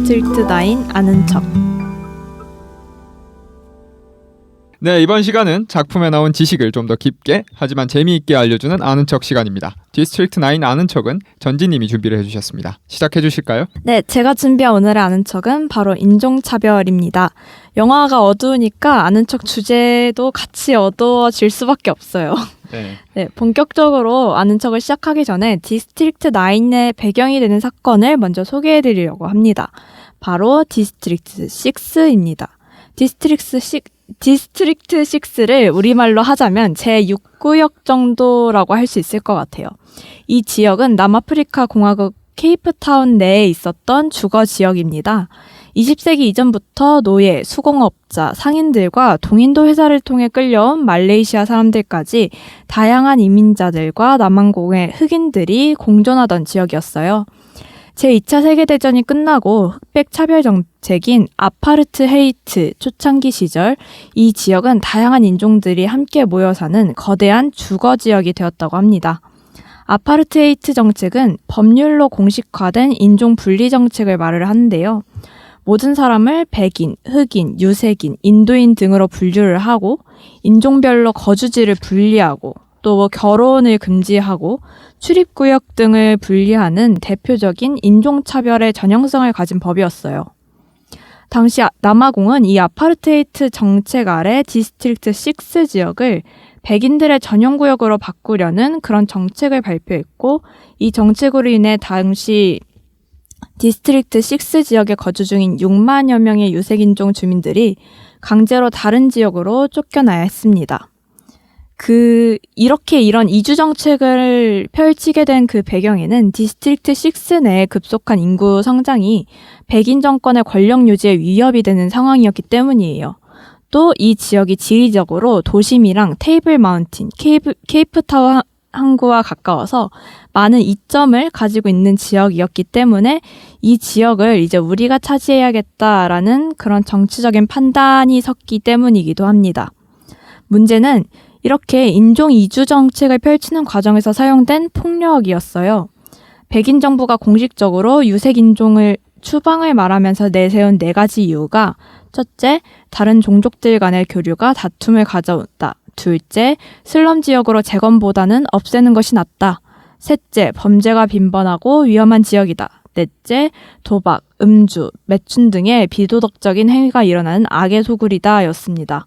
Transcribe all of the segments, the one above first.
디스트릭트 9 아는 척. 네, 이번 시간은 작품에 나온 지식을 좀 더 깊게 하지만 재미있게 알려주는 아는 척 시간입니다. 디스트릭트 9 아는 척은 전지님이 준비를 해주셨습니다. 시작해 주실까요? 네, 제가 준비한 오늘의 아는 척은 바로 인종차별입니다. 영화가 어두우니까 아는 척 주제도 같이 어두워질 수밖에 없어요. 네, 본격적으로 아는 척을 시작하기 전에 디스트릭트 9의 배경이 되는 사건을 먼저 소개해드리려고 합니다. 바로 디스트릭트 6입니다. 디스트릭트 6를 우리말로 하자면 제6구역 정도라고 할 수 있을 것 같아요. 이 지역은 남아프리카 공화국 케이프타운 내에 있었던 주거 지역입니다. 20세기 이전부터 노예, 수공업자, 상인들과 동인도 회사를 통해 끌려온 말레이시아 사람들까지 다양한 이민자들과 남한공의 흑인들이 공존하던 지역이었어요. 제2차 세계대전이 끝나고 흑백 차별 정책인 아파르트헤이트 초창기 시절 이 지역은 다양한 인종들이 함께 모여 사는 거대한 주거 지역이 되었다고 합니다. 아파르트헤이트 정책은 법률로 공식화된 인종 분리 정책을 말을 하는데요. 모든 사람을 백인, 흑인, 유색인, 인도인 등으로 분류를 하고 인종별로 거주지를 분리하고 또 결혼을 금지하고 출입구역 등을 분리하는 대표적인 인종차별의 전형성을 가진 법이었어요. 당시 남아공은 이 아파르테이트 정책 아래 디스트릭트 6 지역을 백인들의 전용구역으로 바꾸려는 그런 정책을 발표했고 이 정책으로 인해 당시 디스트릭트 6 지역에 거주 중인 6만여 명의 유색인종 주민들이 강제로 다른 지역으로 쫓겨나야 했습니다. 이렇게 이런 이주 정책을 펼치게 된 그 배경에는 디스트릭트 6 내에 급속한 인구 성장이 백인 정권의 권력 유지에 위협이 되는 상황이었기 때문이에요. 또 이 지역이 지리적으로 도심이랑 테이블 마운틴, 케이프타운 항구와 가까워서 많은 이점을 가지고 있는 지역이었기 때문에 이 지역을 이제 우리가 차지해야겠다라는 그런 정치적인 판단이 섰기 때문이기도 합니다. 문제는 이렇게 인종 이주 정책을 펼치는 과정에서 사용된 폭력이었어요. 백인 정부가 공식적으로 유색 인종을 추방을 말하면서 내세운 4가지 이유가 첫째, 다른 종족들 간의 교류가 다툼을 가져온다. 둘째, 슬럼 지역으로 재건보다는 없애는 것이 낫다. 셋째, 범죄가 빈번하고 위험한 지역이다. 넷째, 도박, 음주, 매춘 등의 비도덕적인 행위가 일어나는 악의 소굴이다 였습니다.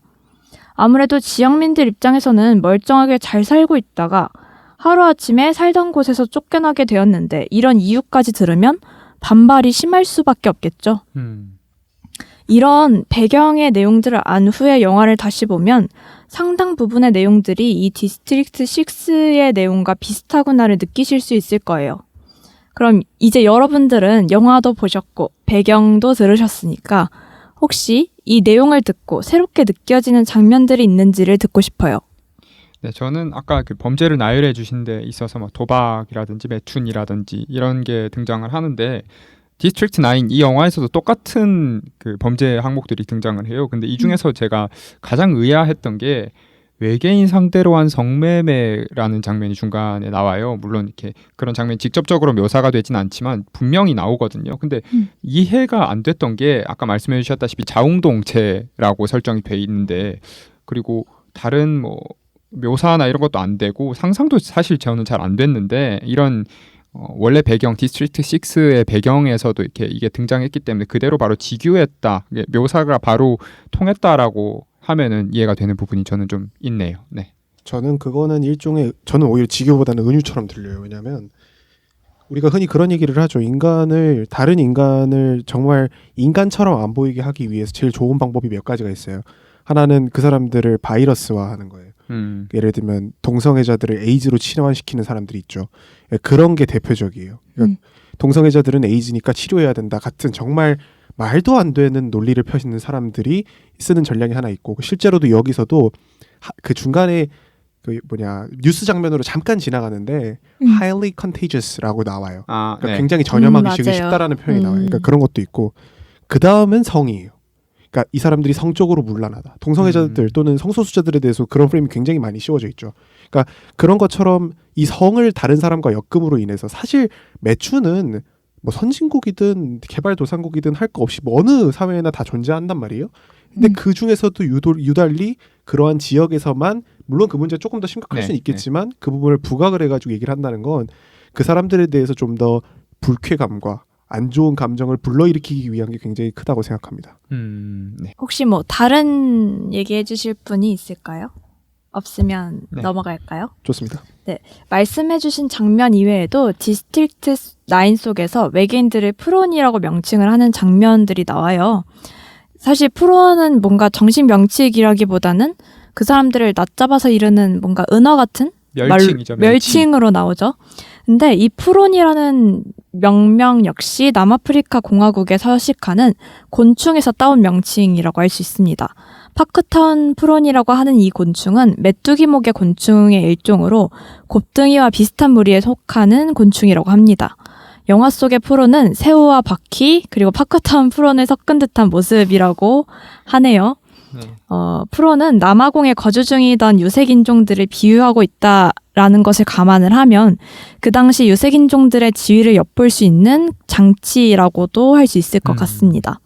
아무래도 지역민들 입장에서는 멀쩡하게 잘 살고 있다가 하루아침에 살던 곳에서 쫓겨나게 되었는데 이런 이유까지 들으면 반발이 심할 수밖에 없겠죠. 이런 배경의 내용들을 안 후에 영화를 다시 보면 상당 부분의 내용들이 이 디스트릭트 6의 내용과 비슷하구나를 느끼실 수 있을 거예요. 그럼 이제 여러분들은 영화도 보셨고 배경도 들으셨으니까 혹시 이 내용을 듣고 새롭게 느껴지는 장면들이 있는지를 듣고 싶어요. 네, 저는 아까 그 범죄를 나열해 주신 데 있어서 뭐 도박이라든지 매춘이라든지 이런 게 등장을 하는데 디스트릭트 9 이 영화에서도 똑같은 그 범죄 항목들이 등장을 해요. 근데 이 중에서 제가 가장 의아했던 게 외계인 상대로 한 성매매라는 장면이 중간에 나와요. 물론 이렇게 그런 장면이 직접적으로 묘사가 되진 않지만 분명히 나오거든요. 근데 이해가 안 됐던 게 아까 말씀해 주셨다시피 자웅동체라고 설정이 돼 있는데 그리고 다른 뭐 묘사나 이런 것도 안 되고 상상도 사실 저는 잘 안 됐는데 이런 원래 배경 디스트릭트 6의 배경에서도 이렇게 이게 등장했기 때문에 그대로 바로 직유했다. 묘사가 바로 통했다라고 하면은 이해가 되는 부분이 저는 좀 있네요. 네. 저는 그거는 일종의 저는 오히려 직유보다는 은유처럼 들려요. 왜냐하면 우리가 흔히 그런 얘기를 하죠. 다른 인간을 정말 인간처럼 안 보이게 하기 위해서 제일 좋은 방법이 몇 가지가 있어요. 하나는 그 사람들을 바이러스화하는 거예요. 예를 들면 동성애자들을 에이즈로 치료시키는 사람들이 있죠. 그런 게 대표적이에요. 그러니까 동성애자들은 에이즈니까 치료해야 된다 같은 정말 말도 안 되는 논리를 펴시는 사람들이 쓰는 전략이 하나 있고 실제로도 여기서도 그 중간에 뉴스 장면으로 잠깐 지나가는데 highly contagious라고 나와요. 그러니까 네. 굉장히 전염하기 맞아요. 쉽다라는 표현이 나와요. 그러니까 그런 것도 있고 그 다음은 성이에요. 그러니까 이 사람들이 성적으로 문란하다. 동성애자들 또는 성소수자들에 대해서 그런 프레임이 굉장히 많이 씌워져 있죠. 그러니까 그런 것처럼 이 성을 다른 사람과 엮음으로 인해서 사실 매춘은 뭐 선진국이든 개발도상국이든 할 거 없이 뭐 어느 사회나 다 존재한단 말이에요. 근데 그 중에서도 유달리 그러한 지역에서만 물론 그 문제가 조금 더 심각할 네, 수는 있겠지만 그 부분을 부각을 해가지고 얘기를 한다는 건 그 사람들에 대해서 좀 더 불쾌감과 안 좋은 감정을 불러일으키기 위한 게 굉장히 크다고 생각합니다. 네. 혹시 뭐 다른 얘기해 주실 분이 있을까요? 없으면 네. 넘어갈까요? 좋습니다. 말씀해 주신 장면 이외에도 디스트릭트 9 속에서 외계인들을 프론이라고 명칭을 하는 장면들이 나와요. 사실 프론은 뭔가 정식 명칭이라기보다는 그 사람들을 낮잡아서 이르는 뭔가 은어 같은 멸칭이죠. 멸칭으로 나오죠. 근데 이 프론이라는 명명 역시 남아프리카 공화국에 서식하는 곤충에서 따온 명칭이라고 할 수 있습니다. 파크타운 프론이라고 하는 이 곤충은 메뚜기목의 곤충의 일종으로 곱등이와 비슷한 무리에 속하는 곤충이라고 합니다. 영화 속의 프론은 새우와 바퀴 그리고 파크타운 프론을 섞은 듯한 모습이라고 하네요. 네. 프론은 남아공에 거주 중이던 유색인종들을 비유하고 있다라는 것을 감안을 하면 그 당시 유색인종들의 지위를 엿볼 수 있는 장치라고도 할 수 있을 것 같습니다.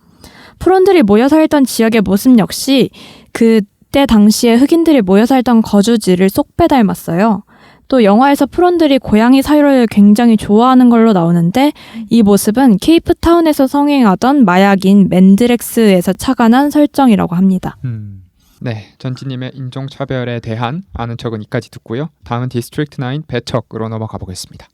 프론들이 모여 살던 지역의 모습 역시 그때 당시에 흑인들이 모여 살던 거주지를 쏙 빼닮았어요. 또 영화에서 프론들이 고양이 사료를 굉장히 좋아하는 걸로 나오는데 이 모습은 케이프타운에서 성행하던 마약인 맨드렉스에서 착안한 설정이라고 합니다. 네, 전지님의 인종차별에 대한 아는 척은 이까지 듣고요. 다음은 디스트릭트 9 배척으로 넘어가 보겠습니다.